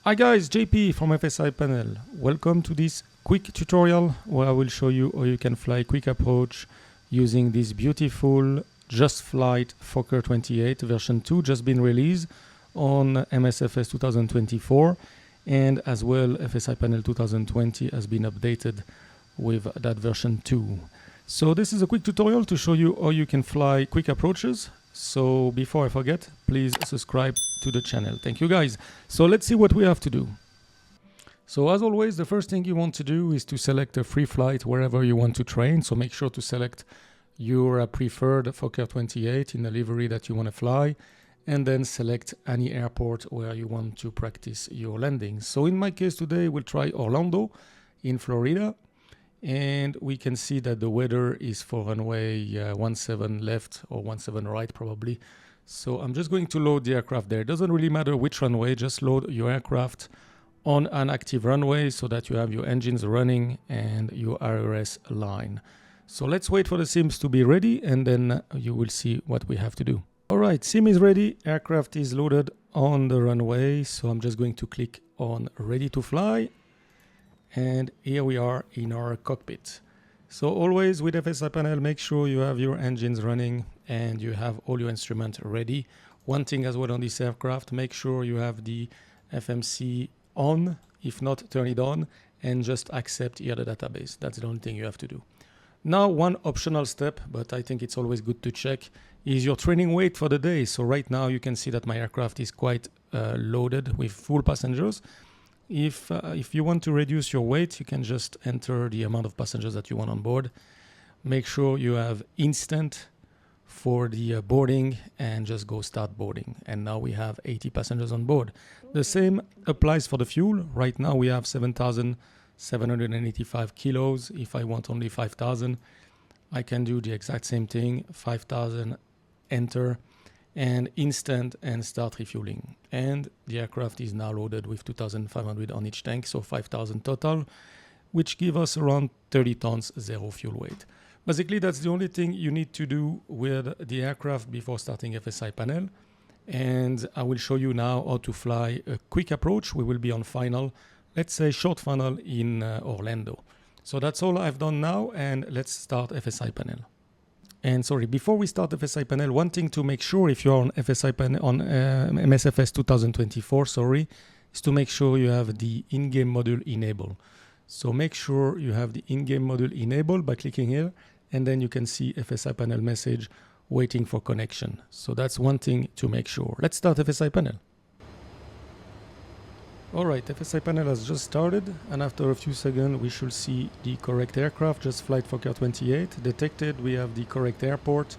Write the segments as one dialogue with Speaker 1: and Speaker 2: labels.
Speaker 1: Hi guys, JP from FSI Panel. Welcome to this quick tutorial where I will show you how you can fly quick approach using this beautiful JustFlight Fokker 28 version 2 just been released on MSFS 2024, and as well FSI Panel 2020 has been updated with that version 2. So this is a quick tutorial to show you how you can fly quick approaches. So before I forget, please subscribe to the channel. Thank you guys. So let's see what we have to do. So as always, the first thing you want to do is to select a free flight wherever you want to train. So make sure to select your preferred Fokker 28 in the livery that you want to fly, and then select any airport where you want to practice your landings. So in my case today, we'll try Orlando in Florida. And we can see that the weather is for runway 17 left or 17 right probably. So I'm just going to load the aircraft there. It doesn't really matter which runway, just load your aircraft on an active runway so that you have your engines running and your IRS line. So let's wait for the sims to be ready, and then you will see what we have to do. All right, sim is ready, aircraft is loaded on the runway. So I'm just going to click on ready to fly. And here we are in our cockpit. So always with FSI Panel, make sure you have your engines running and you have all your instruments ready. One thing as well on this aircraft, make sure you have the FMC on. If not, turn it on and just accept here the database. That's the only thing you have to do. Now, one optional step, but I think it's always good to check, is your training weight for the day. So right now you can see that my aircraft is quite loaded with full passengers. If you want to reduce your weight, you can just enter the amount of passengers that you want on board. Make sure you have instant for the boarding and just go start boarding. And now we have 80 passengers on board. The same applies for the fuel. Right now we have 7,785 kilos. If I want only 5,000, I can do the exact same thing. 5,000, enter, and instant and start refueling. And the aircraft is now loaded with 2,500 on each tank, so 5,000 total, which give us around 30 tons zero fuel weight. Basically, that's the only thing you need to do with the aircraft before starting FSI Panel. And I will show you now how to fly a quick approach. We will be on final, let's say short final in Orlando. So that's all I've done now, and let's start FSI Panel. And sorry, before we start FSI Panel, one thing to make sure if you're on FSI Panel on MSFS 2024, is to make sure you have the in-game module enabled. So make sure you have the in-game module enabled by clicking here, and then you can see FSI Panel message waiting for connection. So that's one thing to make sure. Let's start FSI Panel. All right, FSI Panel has just started, and after a few seconds we should see the correct aircraft, JustFlight Fokker 28 detected. We have the correct airport,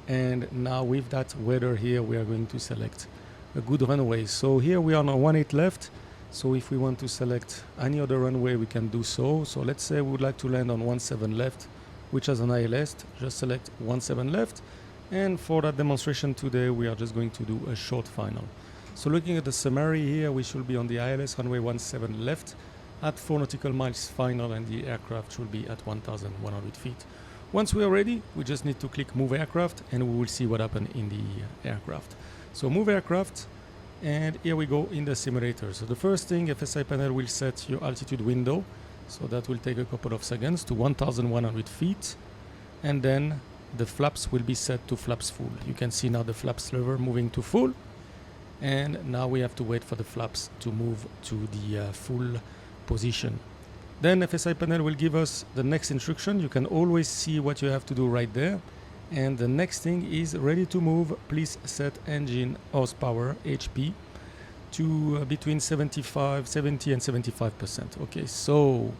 Speaker 1: and now with that weather here we are going to select a good runway. So here we are on 18 left, so if we want to select any other runway we can do so. So let's say we would like to land on 17 left, which has an ILS. Just select 17 left, and for that demonstration today we are just going to do a short final. So looking at the summary here, we should be on the ILS runway 17 left at 4 nautical miles final, and the aircraft should be at 1,100 feet. Once we are ready, we just need to click move aircraft, and we will see what happened in the aircraft. So move aircraft, and here we go in the simulator. So the first thing, FSI Panel will set your altitude window. So that will take a couple of seconds to 1,100 feet. And then the flaps will be set to flaps full. You can see now the flaps lever moving to full. And now we have to wait for the flaps to move to the full position. Then FSI Panel will give us the next instruction. You can always see what you have to do right there. And the next thing is ready to move. Please set engine horsepower, HP, to between 70 and 75%. Okay, so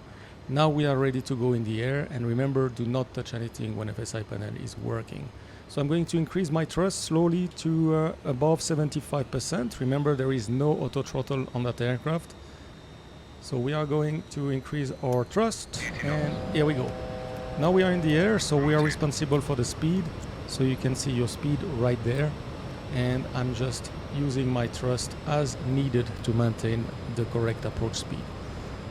Speaker 1: now we are ready to go in the air. And remember, do not touch anything when FSI Panel is working. So I'm going to increase my thrust slowly to above 75%. Remember, there is no auto throttle on that aircraft. So we are going to increase our thrust, and here we go. Now we are in the air, so we are responsible for the speed. So you can see your speed right there. And I'm just using my thrust as needed to maintain the correct approach speed.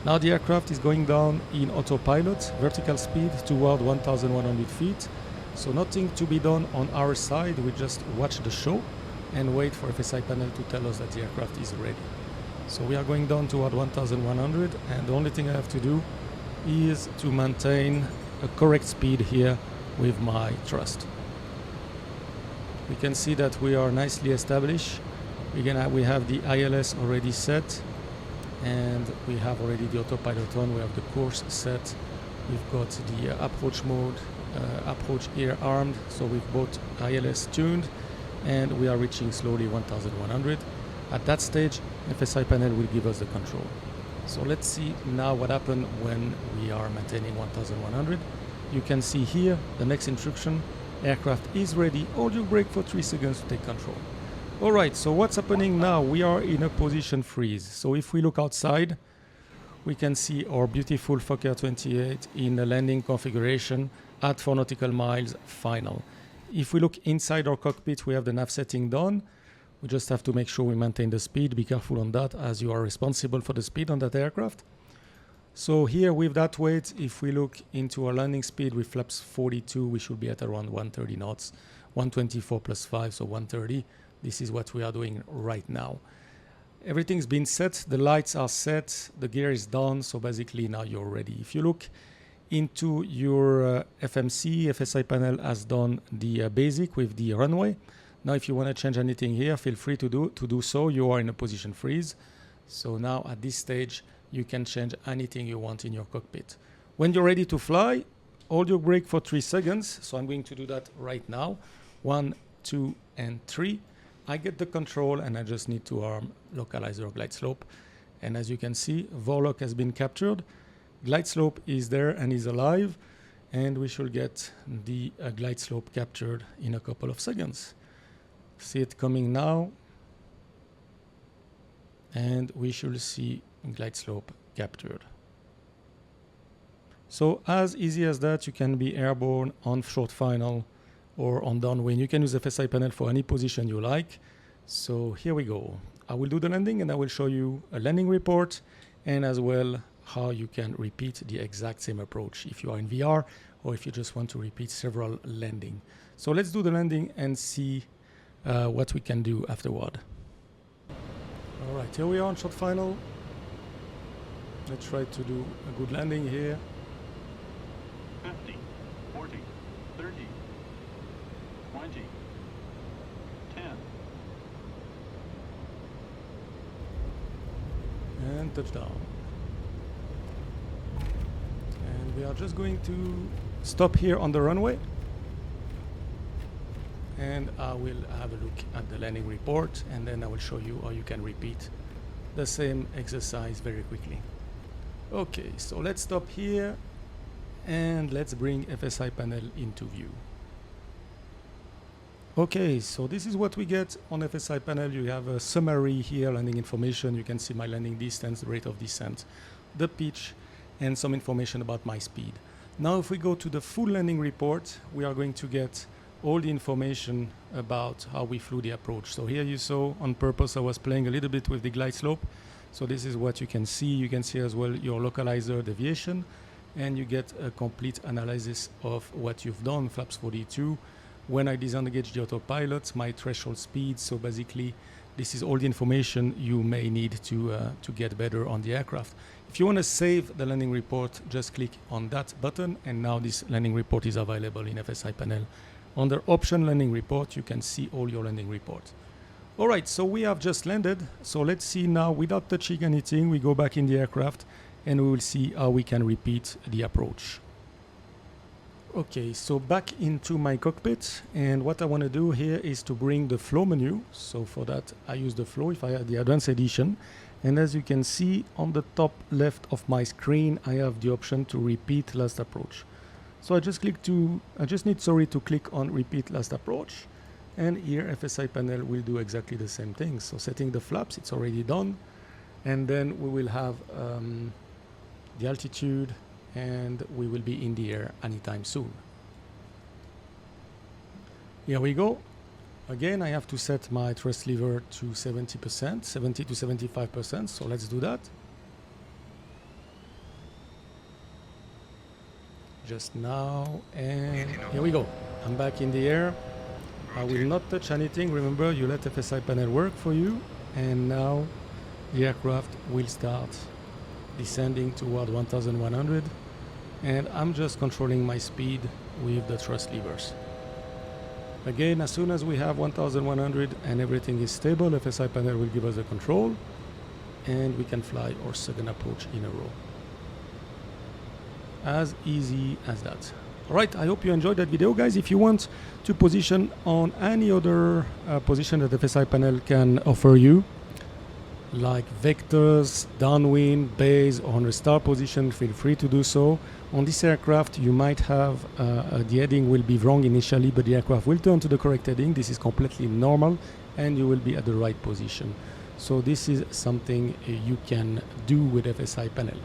Speaker 1: Now the aircraft is going down in autopilot, vertical speed toward 1,100 feet. So nothing to be done on our side. We just watch the show and wait for FSI Panel to tell us that the aircraft is ready. So we are going down toward 1100, and the only thing I have to do is to maintain a correct speed here with my thrust. We can see that we are nicely established. We have the ILS already set, and we have already the autopilot on. We have the course set. We've got the approach mode, approach air armed, so we've both ILS tuned, and we are reaching slowly 1100. At that stage, FSI panel will give us the control. So let's see now what happened when we are maintaining 1100. You can see here the next instruction: aircraft is ready, hold your brake for 3 seconds to take control. Alright, so what's happening now? We are in a position freeze. So if we look outside, we can see our beautiful Fokker 28 in a landing configuration at 4 nautical miles final. If we look inside our cockpit, we have the nav setting done. We just have to make sure we maintain the speed. Be careful on that, as you are responsible for the speed on that aircraft. So here with that weight, if we look into our landing speed with flaps 42, we should be at around 130 knots, 124 plus 5, so 130. This is what we are doing right now. Everything's been set, the lights are set, the gear is done, so basically now you're ready. If you look into your FMC, FSI panel has done the basic with the runway. Now if you want to change anything here, feel free to do so. You are in a position freeze. So now at this stage, you can change anything you want in your cockpit. When you're ready to fly, hold your brake for 3 seconds. So I'm going to do that right now. 1, 2, and 3. I get the control, and I just need to arm localizer glide slope. And as you can see, Vorlock has been captured. Glide slope is there and is alive. And we should get the glide slope captured in a couple of seconds. See it coming now. And we should see glide slope captured. So as easy as that, you can be airborne on short final or on downwind. You can use FSI panel for any position you like. So here we go. I will do the landing, and I will show you a landing report, and as well how you can repeat the exact same approach if you are in VR or if you just want to repeat several landing. So let's do the landing and see what we can do afterward. All right, here we are on short final. Let's try to do a good landing here.
Speaker 2: 50, 40, 30, 20, 10.
Speaker 1: And touchdown. And we are just going to stop here on the runway. And I will have a look at the landing report, and then I will show you how you can repeat the same exercise very quickly. Okay, so let's stop here and let's bring FSI panel into view. Okay, so this is what we get on FSI panel. You have a summary here, landing information. You can see my landing distance, the rate of descent, the pitch, and some information about my speed. Now if we go to the full landing report, we are going to get all the information about how we flew the approach. So here you saw on purpose I was playing a little bit with the glide slope. So this is what you can see. You can see as well your localizer deviation, and you get a complete analysis of what you've done. Flaps 42. When I disengage the autopilot, my threshold speed. So basically this is all the information you may need to get better on the aircraft. If you want to save the landing report, just click on that button, and now this landing report is available in FSI panel. Under option landing report, you can see all your landing reports. All right, so we have just landed. So let's see now, without touching anything, we go back in the aircraft and we will see how we can repeat the approach. Okay, so back into my cockpit, and what I want to do here is to bring the flow menu. So for that, I use the flow if I have the advanced edition. And as you can see on the top left of my screen, I have the option to repeat last approach. So I just need to click on repeat last approach, and here FSI panel will do exactly the same thing. So setting the flaps, it's already done, and then we will have the altitude, and we will be in the air anytime soon. Here we go. Again, I have to set my thrust lever to 70%, 70 to 75%. So let's do that. Just now, and here we go. I'm back in the air. I will not touch anything. Remember, you let FSI panel work for you. And now the aircraft will start descending toward 1100, and I'm just controlling my speed with the thrust levers. Again, as soon as we have 1100 and everything is stable, FSI panel will give us the control, and we can fly our second approach in a row. As easy as that. Alright, I hope you enjoyed that video, guys. If you want to position on any other position that FSI panel can offer you, like vectors, downwind, base, or on a star position, feel free to do so. On this aircraft, you might have the heading will be wrong initially, but the aircraft will turn to the correct heading. This is completely normal, and you will be at the right position. So this is something you can do with FSI panel.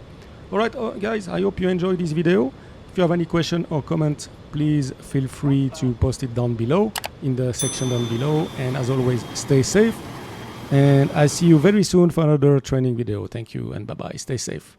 Speaker 1: Alright, guys, I hope you enjoyed this video. If you have any question or comment, please feel free to post it down below in the section down below. And as always, stay safe. And I'll see you very soon for another training video. Thank you and bye-bye. Stay safe.